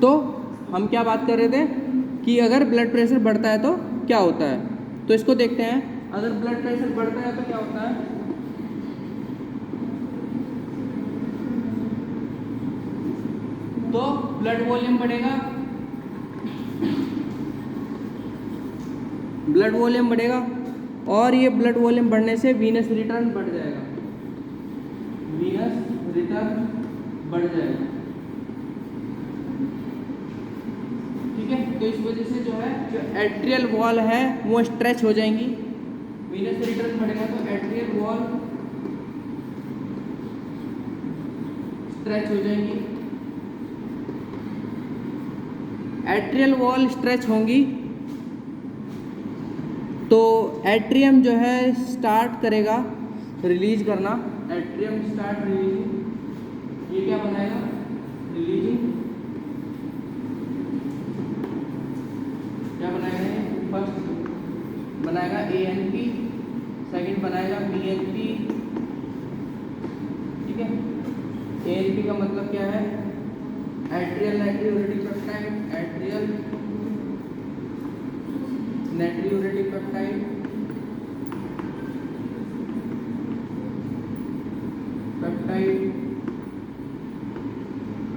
तो हम क्या बात कर रहे थे कि अगर ब्लड प्रेशर बढ़ता है तो क्या होता है, तो इसको देखते हैं। अगर ब्लड प्रेशर बढ़ता है तो क्या होता है, तो ब्लड वॉल्यूम बढ़ेगा, ब्लड वॉल्यूम बढ़ेगा, और ये ब्लड वॉल्यूम बढ़ने से वीनस रिटर्न बढ़ जाएगा, वीनस रिटर्न बढ़ जाएगा। ठीक है, तो इस वजह से जो है जो एट्रियल वॉल है वो स्ट्रेच हो जाएंगी, वीनस रिटर्न बढ़ेगा तो एट्रियल वॉल स्ट्रेच हो जाएंगी। एट्रियल वॉल स्ट्रेच होंगी तो एट्रियम जो है स्टार्ट करेगा रिलीज करना, एट्रियम स्टार्ट रिलीजिंग। ये क्या बनाएगा, रिलीजिंग, क्या बनाएगा, फर्स्ट बनाएगा ANP, सेकंड बनाएगा BNP। ठीक है, ANP का मतलब क्या है, atrial natriuretic peptide, atrial natriuretic peptide, peptide.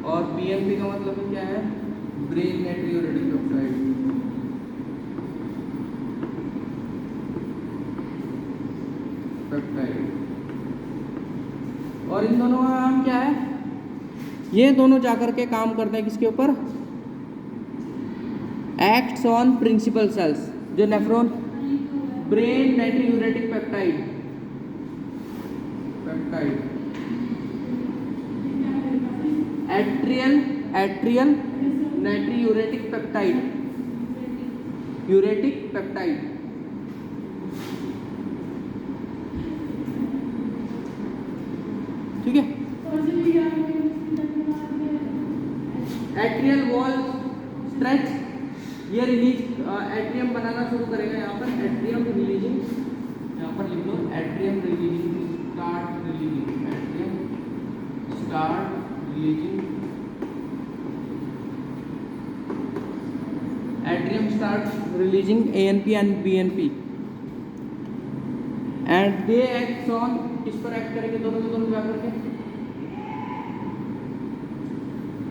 और BNP का मतलब क्या है, ब्रेन नाइट्रियोरेटिक पेप्टाइड, पेप्टाइड। और इन दोनों का काम क्या है, ये दोनों जाकर के काम करते हैं किसके ऊपर, एक्ट्स ऑन प्रिंसिपल सेल्स, जो nephron, brain natriuretic peptide, peptide, atrial natriuretic peptide, uretic peptide. ठीक है, एट्रियल वॉल स्ट्रेच, ये रिलीज एट्रियम बनाना शुरू करेगा, यहाँ पर एट्रियम रिलीजिंग, यहाँ पर लिख लो atrium releasing, start releasing, atrium start releasing, atrium start releasing ANP and BNP and they act on, किस पर एक्ट करेंगे, दोनों के दोनों जाकर के,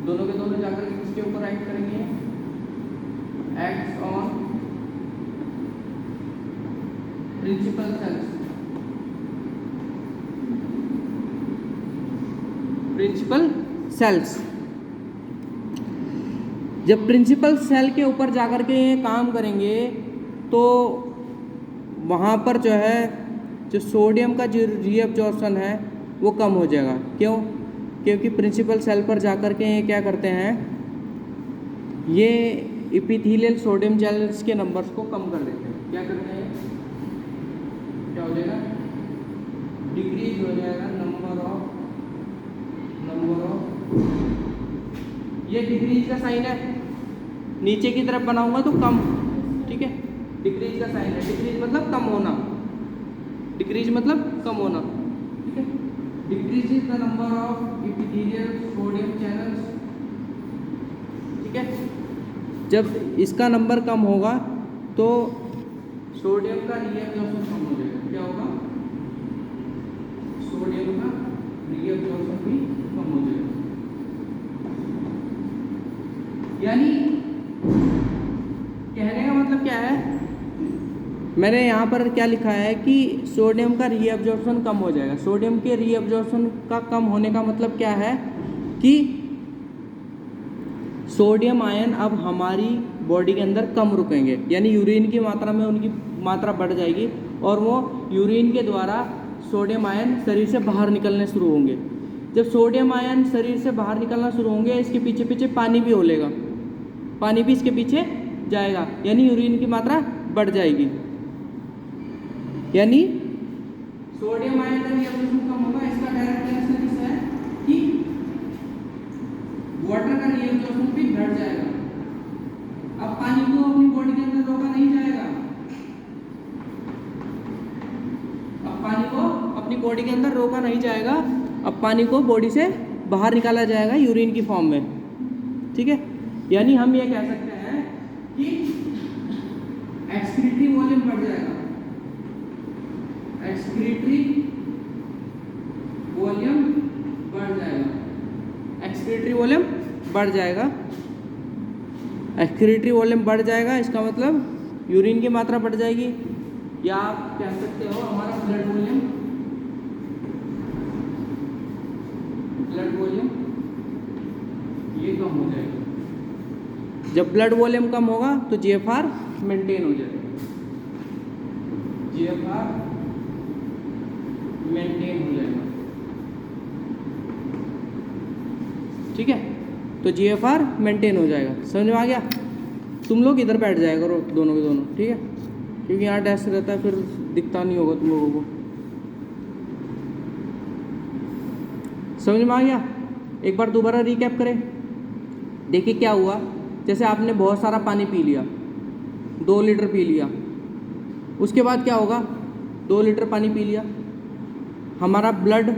दोनों के दोनों जाकर के किसके ऊपर एक्ट करेंगे, act on principal cells, principal cells. जब प्रिंसिपल सेल के ऊपर जाकर के ये काम करेंगे तो वहाँ पर जो है जो सोडियम का जो रीअब्जॉर्प्शन है वो कम हो जाएगा। क्यों, क्योंकि प्रिंसिपल सेल पर जाकर के ये क्या करते हैं, ये एपिथेलियल सोडियम चैनल्स के नंबर्स को कम कर देते हैं। क्या करते हैं, क्या हो जाएगा, डिक्रीज हो जाएगा नंबर ऑफ, ये डिक्रीज का साइन है, नीचे की तरफ बनाऊंगा तो कम, ठीक है, डिक्रीज का साइन है, डिक्रीज मतलब कम होना, डिक्रीज मतलब कम होना, ठीक है, decrease is the number of epithelial sodium channels. ठीक है, जब इसका नंबर कम होगा तो सोडियम का रीअब्जॉर्प्शन कम हो जाएगा। क्या होगा, सोडियम का रीअब्जॉर्प्शन भी कम हो जाएगा। यानी कहने का मतलब क्या है, मैंने यहाँ पर क्या लिखा है कि सोडियम का रीअब्जॉर्प्शन कम हो जाएगा। सोडियम के रीअब्जॉर्प्शन का कम होने का मतलब क्या है कि सोडियम आयन अब हमारी बॉडी के अंदर कम रुकेंगे, यानी यूरिन की मात्रा में उनकी मात्रा बढ़ जाएगी और वो यूरिन के द्वारा सोडियम आयन शरीर से बाहर निकलने शुरू होंगे। जब सोडियम आयन शरीर से बाहर निकलना शुरू होंगे, इसके पीछे पीछे पानी भी होलेगा, पानी भी इसके पीछे जाएगा, यानी यूरिन की मात्रा बढ़ जाएगी। यानी सोडियम आयन का रीअब्जॉर्प्शन कम होगा, इसका डायरेक्ट कनेक्शन इससे है कि वाटर का रीअब्जॉर्प्शन भी घट जाएगा। अब पानी को अपनी बॉडी के अंदर रोका नहीं जाएगा, अब पानी को अपनी बॉडी के अंदर रोका नहीं जाएगा, अब पानी को बॉडी से बाहर निकाला जाएगा यूरिन की फॉर्म में। ठीक है, यानी हम ये कह सकते हैं कि एक्सक्रीटरी वॉल्यूम बढ़ जाएगा, एक्सक्रीटरी वॉल्यूम बढ़ जाएगा, एक्सक्रीटरी वॉल्यूम बढ़ जाएगा, एक्सक्रीटरी वॉल्यूम बढ़ जाएगा। इसका मतलब यूरिन की मात्रा बढ़ जाएगी, या आप कह सकते हो हमारा ब्लड वॉल्यूम ये कम हो जाएगा। जब ब्लड वॉल्यूम कम होगा तो जीएफआर मेंटेन हो जाएगा, जीएफआर मेंटेन हो जाएगा। ठीक है, तो जीएफआर मेंटेन हो जाएगा। समझ में आ गया? तुम लोग इधर बैठ जाया करो दोनों के दोनों, ठीक है, क्योंकि यहाँ डेस्क रहता है, फिर दिखता नहीं होगा तुम लोगों को। समझ में आ गया? एक बार दोबारा रिकैप करें। देखिए क्या हुआ, जैसे आपने बहुत सारा पानी पी लिया, 2 लीटर पी लिया, उसके बाद क्या होगा, 2 लीटर पानी पी लिया, हमारा ब्लड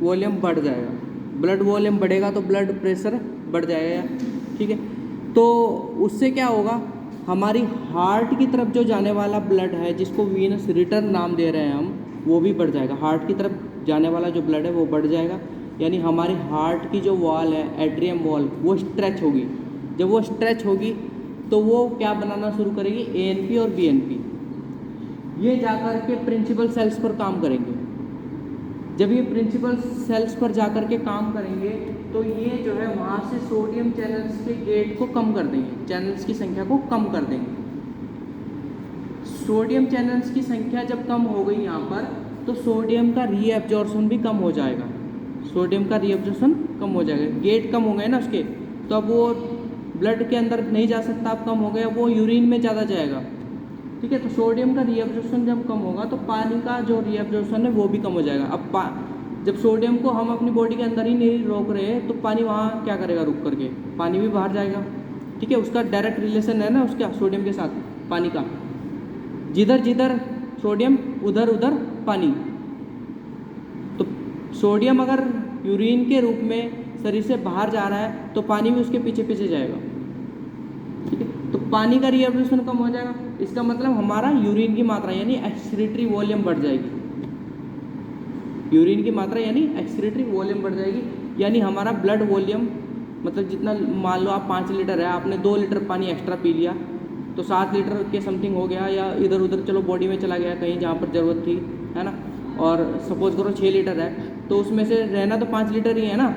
वॉल्यूम बढ़ जाएगा। ब्लड वॉल्यूम बढ़ेगा तो ब्लड प्रेशर बढ़ जाएगा, ठीक है। तो उससे क्या होगा, हमारी हार्ट की तरफ जो जाने वाला ब्लड है, जिसको वीनस रिटर्न नाम दे रहे हैं हम, वो भी बढ़ जाएगा। हार्ट की तरफ जाने वाला जो ब्लड है वो बढ़ जाएगा, यानी हमारी हार्ट की जो वॉल है, एट्रियम वॉल, वो स्ट्रेच होगी। जब वो स्ट्रेच होगी तो वो क्या बनाना शुरू करेगी, एएनपी और बीएनपी। ये जाकर के प्रिंसिपल सेल्स पर काम करेंगे। जब ये प्रिंसिपल सेल्स पर जाकर के काम करेंगे तो ये जो है वहाँ से सोडियम चैनल्स के गेट को कम कर देंगे, चैनल्स की संख्या को कम कर देंगे। सोडियम चैनल्स की संख्या जब कम हो गई यहाँ पर, तो सोडियम का रीएब्जॉर्प्शन भी कम हो जाएगा, सोडियम का रीएब्जॉर्प्शन कम हो जाएगा। गेट कम हो गए ना उसके, तो अब वो ब्लड के अंदर नहीं जा सकता, अब कम हो गया, वो यूरिन में ज़्यादा जाएगा, ठीक है। तो सोडियम का रीएब्जॉर्प्शन जब कम होगा तो पानी का जो रीएब्जॉर्प्शन है वो भी कम हो जाएगा। अब जब सोडियम को हम अपनी बॉडी के अंदर ही नहीं रोक रहे, तो पानी वहाँ क्या करेगा, रुक करके पानी भी बाहर जाएगा, ठीक है। उसका डायरेक्ट रिलेशन है ना उसका सोडियम के साथ पानी का, जिधर जिधर सोडियम उधर उधर पानी। तो सोडियम अगर यूरिन के रूप में शरीर से बाहर जा रहा है तो पानी भी उसके पीछे पीछे जाएगा, ठीक है। तो पानी का रीएब्जॉर्प्शन कम हो जाएगा, इसका मतलब हमारा यूरिन की मात्रा यानी एक्सक्रीटरी वॉल्यूम बढ़ जाएगी। यूरिन की मात्रा यानी एक्सक्रीटरी वॉल्यूम बढ़ जाएगी, यानी हमारा ब्लड वॉल्यूम, मतलब जितना, मान लो आप 5 लीटर है, आपने 2 लीटर पानी एक्स्ट्रा पी लिया तो 7 लीटर के समथिंग हो गया, या इधर उधर चलो बॉडी में चला गया कहीं जहाँ पर ज़रूरत थी, है ना। और सपोज करो 6 लीटर है, तो उसमें से रहना तो 5 लीटर ही है ना,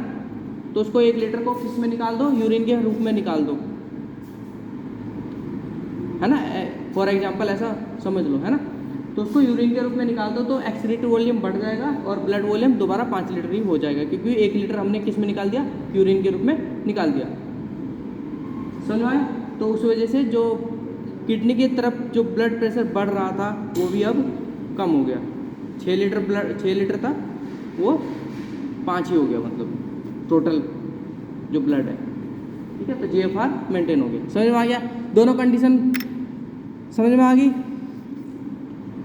तो उसको 1 लीटर को किस में निकाल दो, यूरिन के रूप में निकाल दो, है ना। फॉर एग्जांपल ऐसा समझ लो, है ना। तो उसको यूरिन के रूप में निकाल दो तो एक्सक्रीटरी वॉल्यूम बढ़ जाएगा और ब्लड वॉल्यूम दोबारा 5 लीटर ही हो जाएगा, क्योंकि 1 लीटर हमने किस में निकाल दिया, यूरिन के रूप में निकाल दिया। समझ में आया? तो उस वजह से जो किडनी की तरफ जो ब्लड प्रेशर बढ़ रहा था वो भी अब कम हो गया। 6 लीटर था वो 5 ही हो गया, मतलब टोटल जो ब्लड है, ठीक है। तो जीएफआर मेंटेन हो गया। समझ में आ गया? दोनों कंडीशन समझ में आ गई।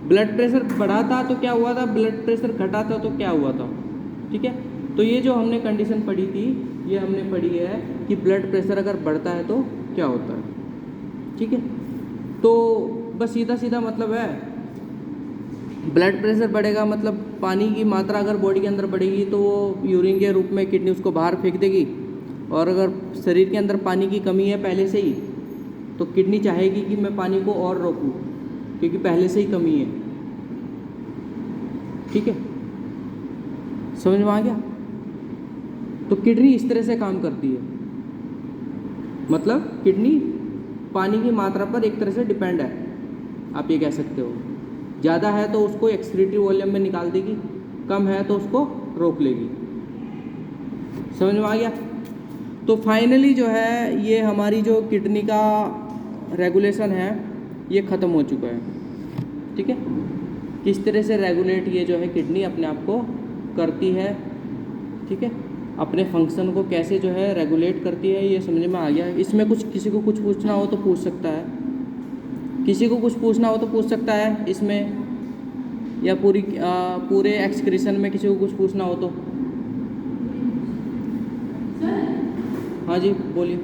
ब्लड प्रेशर बढ़ा था तो क्या हुआ था, ब्लड प्रेशर घटा था तो क्या हुआ था, ठीक है। तो ये जो हमने कंडीशन पढ़ी थी, ये हमने पढ़ी है कि ब्लड प्रेशर अगर बढ़ता है तो क्या होता है, ठीक है। तो बस सीधा सीधा मतलब है, ब्लड प्रेशर बढ़ेगा मतलब पानी की मात्रा अगर बॉडी के अंदर बढ़ेगी तो वो यूरिन के रूप में किडनी उसको बाहर फेंक देगी, और अगर शरीर के अंदर पानी की कमी है पहले से ही, तो किडनी चाहेगी कि मैं पानी को और रोकूं, क्योंकि पहले से ही कमी है, ठीक है। समझ में आ गया? तो किडनी इस तरह से काम करती है, मतलब किडनी पानी की मात्रा पर एक तरह से डिपेंड है, आप ये कह सकते हो। ज़्यादा है तो उसको एक्सक्रीटरी वॉल्यूम में निकाल देगी, कम है तो उसको रोक लेगी। समझ में आ गया? तो फाइनली जो है ये हमारी जो किडनी का रेगुलेशन है ये ख़त्म हो चुका है, ठीक है। किस तरह से रेगुलेट ये जो है किडनी अपने आप को करती है, ठीक है, अपने फंक्शन को कैसे जो है रेगुलेट करती है, ये समझ में आ गया। इसमें कुछ किसी को कुछ पूछना हो तो पूछ सकता है, किसी को कुछ पूछना हो तो पूछ सकता है इसमें, या पूरे एक्सक्रीशन में किसी को कुछ पूछना हो तो। हाँ जी बोलिए।